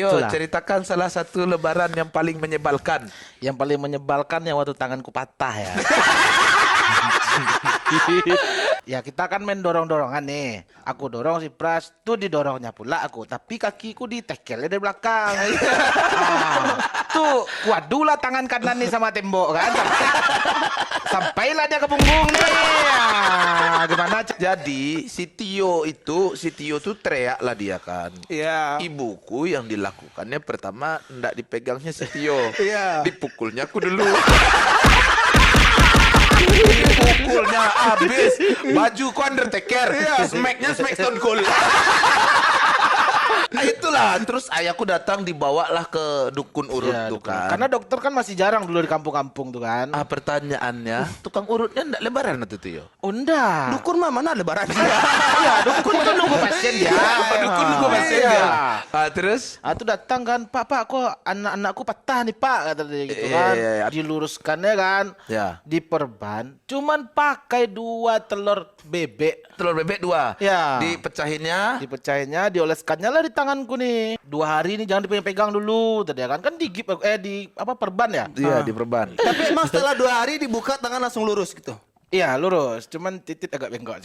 Ayo Itulah. ceritakan salah satu lebaran yang paling menyebalkan. Yang paling menyebalkan yang waktu tanganku patah ya. Ya kita kan main dorong-dorongan nih. Aku dorong si Pras, tuh didorongnya pula aku. Tapi kakiku ditekelnya dari belakang. Tuh waduh lah tangan kanan nih sama tembok kan. Sampailah dia ke punggung nih. Gimana? Jadi si Tio tuh teriak lah dia kan. Iya. Ibuku yang dilakukannya pertama ndak dipegangnya si Tio. Iya. Dipukulnya aku dulu. Dipukulnya habis. Bajuku Undertaker. Smacknya Smack Stone Cold. Nah, itulah. Terus ayahku datang dibawalah ke dukun urut Ya, tuh kan. karena dokter kan masih jarang dulu di kampung-kampung tuh kan. Pertanyaannya, tukang urutnya ndak lebaran atau Tio? Unda. Dukun mah mana lebaran? Iya, dukun tuh nunggu pasien dia. Dukun nunggu pasien Iya. dia. Terus? Tuh datang kan, Pak, kok anak-anakku patah nih Pak, kata dia gitu kan. Iya. Diluruskannya kan, Ya. diperban, cuman pakai 2 telur bebek. Telur bebek 2. Ya. Dipecahinnya. Dipecahinnya, dioleskannya lah di tanganku nih. 2 hari nih jangan dipegang-pegang dulu, tadi kan di perban ya. Iya, diperban. Tapi emang setelah 2 hari dibuka tangan langsung lurus gitu. Iya lurus, cuman titik agak bengkok.